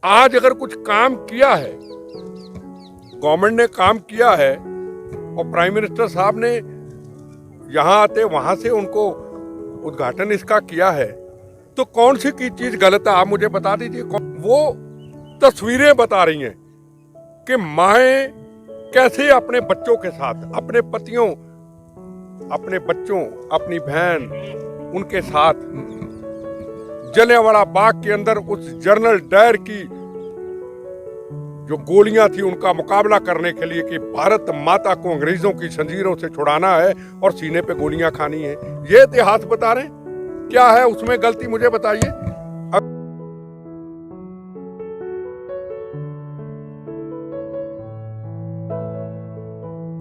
आज अगर कुछ काम किया है, गवर्नमेंट ने काम किया है और प्राइम मिनिस्टर साहब ने यहाँ आते वहां से उनको उद्घाटन इसका किया है, तो कौन सी की चीज गलत है आप मुझे बता दीजिए। वो तस्वीरें बता रही हैं कि माएं कैसे अपने बच्चों के साथ, अपने पतियों, अपने बच्चों, अपनी बहन, उनके साथ जलियांवाला बाग के अंदर उस जनरल डायर की जो गोलियां थी उनका मुकाबला करने के लिए कि भारत माता को अंग्रेजों की जंजीरों से छुड़ाना है और सीने पे गोलियां खानी है। ये इतिहास बता रहे हैं, क्या है उसमें गलती मुझे बताइए।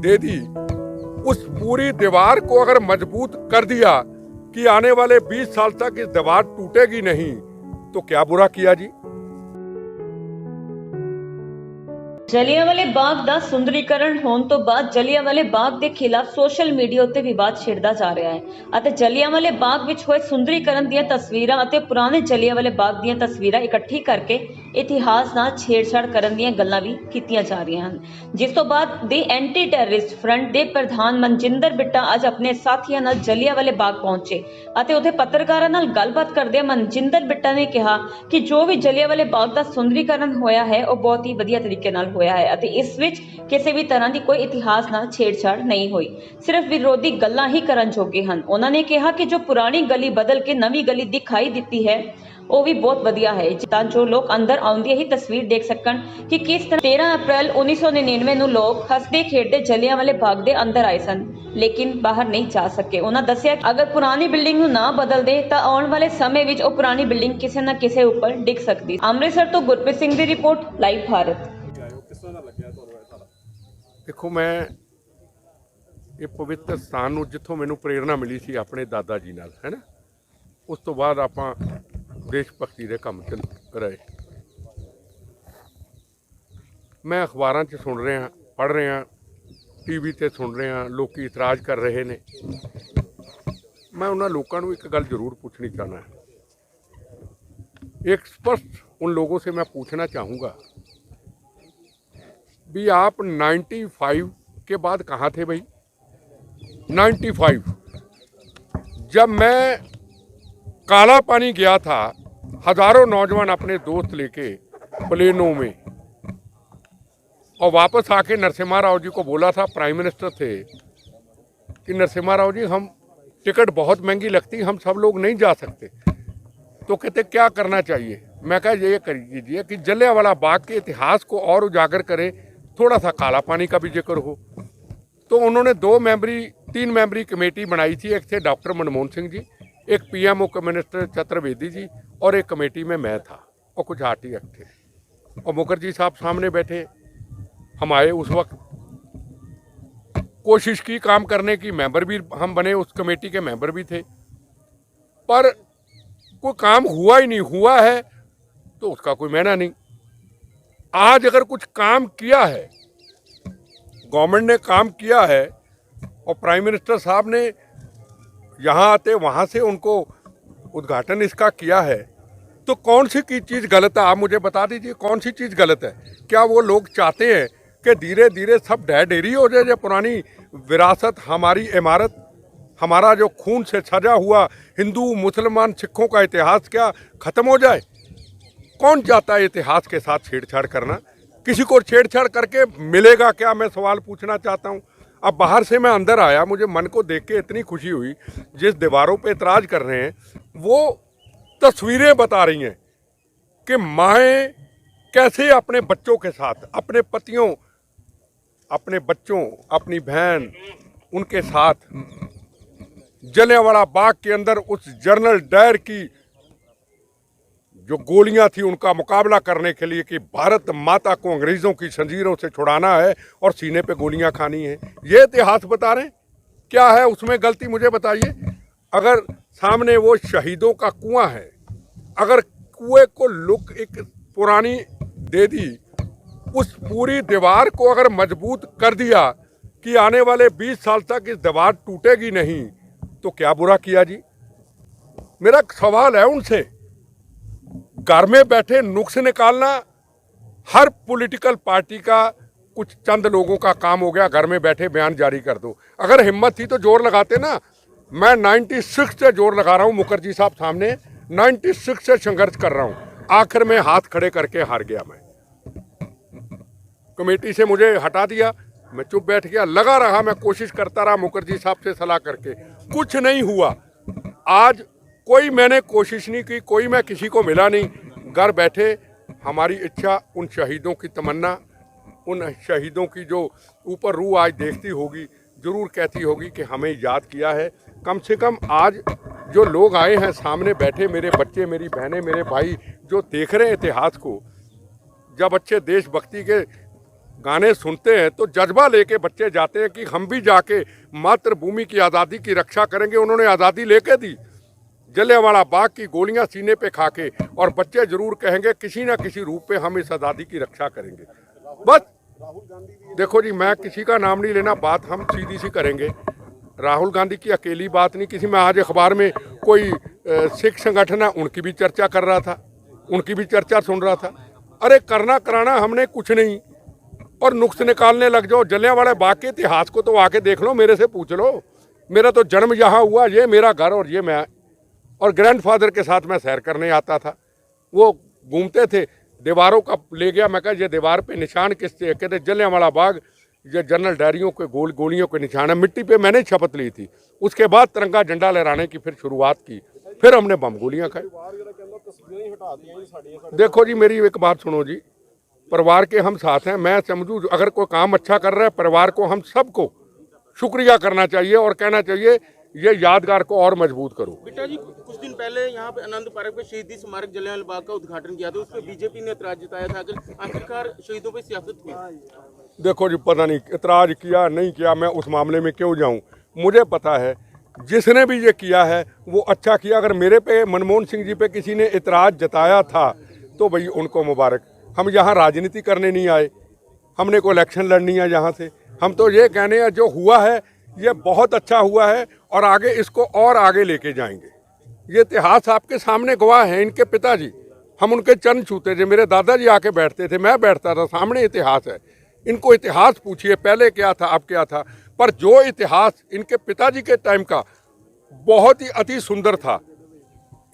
दे दी उस पूरी दीवार को अगर मजबूत कर दिया कि आने वाले 20 साल तक इस दीवार टूटेगी नहीं, तो क्या बुरा किया जी। ਜਲਿਆਂਵਾਲੇ ਬਾਗ ਦਾ ਸੁੰਦਰੀਕਰਨ ਹੋਣ ਤੋਂ ਬਾਅਦ ਜਲਿਆਂਵਾਲੇ ਬਾਗ ਦੇ ਖਿਲਾਫ ਸੋਸ਼ਲ ਮੀਡੀਆ ਉੱਤੇ ਵਿਵਾਦ ਛਿੜਦਾ ਜਾ ਰਿਹਾ ਹੈ ਅਤੇ ਜਲਿਆਂਵਾਲੇ ਬਾਗ ਵਿੱਚ ਹੋਏ ਸੁੰਦਰੀਕਰਨ ਦੀਆਂ ਤਸਵੀਰਾਂ ਅਤੇ ਪੁਰਾਣੇ ਜਲਿਆਂਵਾਲੇ ਬਾਗ ਦੀਆਂ ਤਸਵੀਰਾਂ ਇਕੱਠੀ ਕਰਕੇ ਇਤਿਹਾਸ ਨਾਲ ਛੇੜਛਾੜ ਕਰਨ ਦੀਆਂ ਗੱਲਾਂ ਵੀ ਕੀਤੀਆਂ ਜਾ ਰਹੀਆਂ ਹਨ, ਜਿਸ ਤੋਂ ਬਾਅਦ ਦੀ ਐਂਟੀ ਟੈਰਰਿਸਟ ਫਰੰਟ ਦੇ ਪ੍ਰਧਾਨ ਮਨਜਿੰਦਰ ਬਿੱਟਾ ਅੱਜ ਆਪਣੇ ਸਾਥੀਆਂ ਨਾਲ ਜਲਿਆਂਵਾਲੇ ਬਾਗ ਪਹੁੰਚੇ ਅਤੇ ਉੱਥੇ ਪੱਤਰਕਾਰਾਂ ਨਾਲ ਗੱਲਬਾਤ ਕਰਦੇ ਮਨਜਿੰਦਰ ਬਿੱਟਾ ਨੇ ਕਿਹਾ ਕਿ ਜੋ ਵੀ ਜਲਿਆਂਵਾਲੇ ਬਾਗ ਦਾ ਸੁੰਦਰੀਕਰਨ ਹੋਇਆ ਹੈ ਉਹ ਬਹੁਤ ਹੀ ਵਧੀਆ ਤਰੀਕੇ ਨਾਲ ਹੋਇਆ ਹੈ ਅਤੇ ਇਸ ਵਿੱਚ ਕਿਸੇ ਵੀ ਤਰ੍ਹਾਂ ਦੀ ਕੋਈ ਇਤਿਹਾਸ ਨਾਲ ਛੇੜਛਾੜ ਨਹੀਂ ਹੋਈ, ਸਿਰਫ ਵਿਰੋਧੀ ਗੱਲਾਂ ਹੀ ਕਰਨ ਜੋਗੇ ਹਨ। ਉਹਨਾਂ ਨੇ ਕਿਹਾ ਕਿ ਜੋ ਪੁਰਾਣੀ ਗਲੀ ਬਦਲ ਕੇ ਨਵੀਂ ਗਲੀ ਦਿਖਾਈ ਦਿੱਤੀ ਹੈ ਉਹ ਵੀ ਬਹੁਤ ਵਧੀਆ ਹੈ, ਤਾਂ ਜੋ ਲੋਕ ਅੰਦਰ ਆਉਂਦੀ ਹੀ ਤਸਵੀਰ ਦੇਖ ਸਕਣ ਕਿ ਕਿਸ ਤਰ੍ਹਾਂ 13 ਅਪ੍ਰੈਲ 1999 ਨੂੰ ਲੋਕ ਹੱਸਦੇ ਖੇਡਦੇ ਜਲਿਆਂਵਾਲੇ ਬਾਗ ਦੇ ਅੰਦਰ ਆਏ ਸਨ ਲੇਕਿਨ ਬਾਹਰ ਨਹੀਂ ਜਾ ਸਕੇ। ਉਹਨਾਂ ਦੱਸਿਆ ਅਗਰ ਪੁਰਾਣੀ ਬਿਲਡਿੰਗ ਨੂੰ ਨਾ ਬਦਲਦੇ ਤਾਂ ਆਉਣ ਵਾਲੇ ਸਮੇਂ ਵਿੱਚ ਉਹ ਪੁਰਾਣੀ ਬਿਲਡਿੰਗ ਕਿਸੇ ਨਾ ਕਿਸੇ ਉੱਪਰ ਡਿੱਗ ਸਕਦੀ। ਅੰਮ੍ਰਿਤਸਰ ਤੋਂ ਗੁਰਪ੍ਰੀਤ ਸਿੰਘ ਦੀ ਰਿਪੋਰਟ, ਲਾਈਵ ਭਾਰਤ। देखो, मैं ये पवित्र स्थान ਨੂੰ ਜਿੱਥੋਂ ਮੈਨੂੰ ਪ੍ਰੇਰਣਾ ਮਿਲੀ ਸੀ ਆਪਣੇ ਦਾਦਾ ਜੀ ਨਾਲ, ਹੈ ਨਾ, ਉਸ ਤੋਂ ਬਾਅਦ ਆਪਾਂ ਦੇਸ਼ ਭਗਤੀ ਦੇ ਕੰਮ ਚ ਰਹੇ। ਮੈਂ ਅਖਬਾਰਾਂ 'ਚ ਸੁਣ ਰਿਹਾ, ਪੜ੍ਹ ਰਿਹਾ, ਟੀਵੀ ਤੇ ਸੁਣ ਰਿਹਾ, ਲੋਕੀ ਇਤਰਾਜ਼ ਕਰ ਰਹੇ ਨੇ। मैं उन लोगों को एक गल जरूर पूछनी चाहना है। एक स्पष्ट उन लोगों से मैं पूछना चाहूँगा भी आप 95 के बाद कहाँ थे भाई। 95 जब मैं काला पानी गया था, हज़ारों नौजवान अपने दोस्त लेके प्लेनों में, और वापस आके नरसिम्हा राव जी को बोला था, प्राइम मिनिस्टर थे, कि नरसिम्हा राव जी हम टिकट बहुत महंगी लगती, हम सब लोग नहीं जा सकते। तो कहते क्या करना चाहिए। मैं कहा ये कर दीजिए कि जलियांवाला बाग के इतिहास को और उजागर करें, थोड़ा सा काला पानी का भी जिक्र हो। तो उन्होंने 3 मेंबरी कमेटी बनाई थी। एक थे डॉक्टर मनमोहन सिंह जी, एक पीएमओ मिनिस्टर चतुर्वेदी जी, और एक कमेटी में मैं था और कुछ आरटीएफ थे, और मुखर्जी साहब सामने बैठे। हम आए, उस वक्त कोशिश की काम करने की, मेंबर भी हम बने, उस कमेटी के मेंबर भी थे, पर कोई काम हुआ ही नहीं। हुआ है तो उसका कोई मायना नहीं। आज अगर कुछ काम किया है, गवर्नमेंट ने काम किया है और प्राइम मिनिस्टर साहब ने यहाँ आते वहाँ से उनको उद्घाटन इसका किया है, तो कौन सी की चीज़ गलत है आप मुझे बता दीजिए। कौन सी चीज़ गलत है। क्या वो लोग चाहते हैं कि धीरे धीरे सब ढह ढेरी हो जाए, पुरानी विरासत, हमारी इमारत, हमारा जो खून से सजा हुआ हिंदू मुसलमान सिखों का इतिहास क्या ख़त्म हो जाए। कौन चाहता है इतिहास के साथ छेड़छाड़ करना। किसी को छेड़छाड़ करके मिलेगा क्या, मैं सवाल पूछना चाहता हूँ। अब बाहर से मैं अंदर आया, मुझे मन को देख के इतनी खुशी हुई। जिस दीवारों पे इतराज़ कर रहे हैं वो तस्वीरें बता रही हैं कि माएँ कैसे अपने बच्चों के साथ, अपने पतियों, अपने बच्चों, अपनी बहन, उनके साथ जलियांवाला बाग के अंदर उस जनरल डायर की जो गोलियां थी उनका मुकाबला करने के लिए कि भारत माता को अंग्रेजों की जंजीरों से छुड़ाना है और सीने पे गोलियां खानी है। ये इतिहास बता रहे हैं, क्या है उसमें गलती मुझे बताइए। अगर सामने वो शहीदों का कुआं है, अगर कुएं को लुक एक पुरानी दे दी, उस पूरी दीवार को अगर मजबूत कर दिया कि आने वाले 20 साल तक इस दीवार टूटेगी नहीं, तो क्या बुरा किया जी। मेरा सवाल है उनसे, घर में बैठे नुक्स निकालना हर पॉलिटिकल पार्टी का कुछ चंद लोगों का काम हो गया, घर में बैठे बयान जारी कर दो। अगर हिम्मत थी तो जोर लगाते ना। मैं 96 से जोर लगा रहा हूँ मुखर्जी साहब सामने, 96 से संघर्ष कर रहा हूँ। आखिर में हाथ खड़े करके हार गया। मैं कमेटी से मुझे हटा दिया, मैं चुप बैठ गया, लगा रहा, मैं कोशिश करता रहा मुखर्जी साहब से सलाह करके, कुछ नहीं हुआ। आज कोई मैंने कोशिश नहीं की, कोई मैं किसी को मिला नहीं। घर बैठे हमारी इच्छा, उन शहीदों की तमन्ना, उन शहीदों की जो ऊपर रूह आज देखती होगी, जरूर कहती होगी कि हमें याद किया है। कम से कम आज जो लोग आए हैं सामने बैठे, मेरे बच्चे, मेरी बहनें, मेरे भाई, जो देख रहे हैं इतिहास को, जब बच्चे देशभक्ति के गाने सुनते हैं तो जज्बा लेके बच्चे जाते हैं कि हम भी जाके मातृभूमि की आज़ादी की रक्षा करेंगे। उन्होंने आज़ादी लेके दी, जलियांवाला बाग की गोलियां सीने पे खाके, और बच्चे जरूर कहेंगे किसी ना किसी रूप में हम इस आज़ादी की रक्षा करेंगे। बस देखो जी, मैं किसी का नाम नहीं लेना, बात हम सीधी सी करेंगे। राहुल गांधी की अकेली बात नहीं, किसी में आज अखबार में कोई सिख संगठन है, उनकी भी चर्चा कर रहा था, उनकी भी चर्चा सुन रहा था। अरे करना कराना हमने कुछ नहीं, और नुक्स निकालने लग जाओ। जलियांवाला बाग के इतिहास को तो आके देख लो, मेरे से पूछ लो। मेरा तो जन्म यहाँ हुआ, ये मेरा घर, और ये मैं, और ग्रैंडफादर के साथ मैं सैर करने आता था। वो घूमते थे, दीवारों का ले गया, मैं कहा ये दीवार पे निशान किससे? कहते जलियांवाला बाग, ये जनरल डायरियों के गोलियों के निशान है। मिट्टी पे मैंने शपथ ली थी। उसके बाद तिरंगा झंडा लहराने की फिर शुरुआत की, फिर हमने बम गोलियां खाई। देखो जी, मेरी एक बात सुनो जी, परिवार के हम साथ हैं। मैं समझूं अगर कोई काम अच्छा कर रहा है, परिवार को हम सबको शुक्रिया करना चाहिए और कहना चाहिए ये यादगार को और मजबूत करो। बेटा जी, कुछ दिन पहले यहाँ पे आनंद पार्क पे शहीदी स्मारक जलियांवाला बाग का उद्घाटन किया था, उस पर बीजेपी ने ऐतराज जताया था कि आखिरकार शहीदों पे सियासत हुई। देखो जी, पता नहीं इतराज किया नहीं किया, मैं उस मामले में क्यों जाऊं। मुझे पता है जिसने भी ये किया है वो अच्छा किया। अगर मेरे पे, मनमोहन सिंह जी पे किसी ने इतराज जताया था तो भाई उनको मुबारक। हम यहाँ राजनीति करने नहीं आए, हमने कोई इलेक्शन लड़नी है यहाँ से। हम तो ये कहने हैं जो हुआ है ये बहुत अच्छा हुआ है, और आगे इसको और आगे लेके जाएंगे। ये इतिहास आपके सामने गवाह है। इनके पिताजी, हम उनके चरण छूते थे, मेरे दादाजी आके बैठते थे, मैं बैठता था, सामने इतिहास है। इनको इतिहास पूछिए पहले क्या था, अब क्या था। पर जो इतिहास इनके पिताजी के टाइम का बहुत ही अति सुंदर था।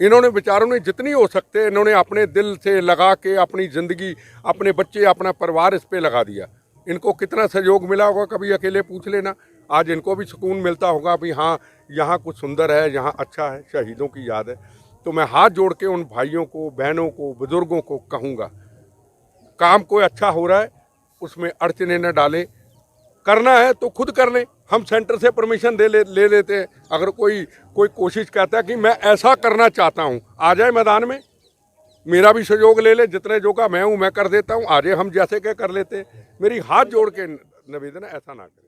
इन्होंने बेचारों ने जितनी हो सकते इन्होंने अपने दिल से लगा के अपनी ज़िंदगी, अपने बच्चे, अपना परिवार इस पे लगा दिया। इनको कितना सहयोग मिला होगा कभी अकेले पूछ लेना। आज इनको भी सुकून मिलता होगा भी हाँ, यहाँ कुछ सुंदर है, यहाँ अच्छा है, शहीदों की याद है। तो मैं हाथ जोड़ के उन भाइयों को, बहनों को, बुजुर्गों को कहूँगा, काम कोई अच्छा हो रहा है उसमें अड़चने न डालें। करना है तो खुद कर लें, हम सेंटर से परमिशन ले लेते हैं। अगर कोई कोशिश कहता है कि मैं ऐसा करना चाहता हूँ, आ जाए मैदान में, मेरा भी सहयोग ले ले, जितने जो का मैं हूँ मैं कर देता हूँ, आ जाए, हम जैसे क्या कर लेते हैं। मेरी हाथ जोड़ के निवेदन है, ऐसा ना करें।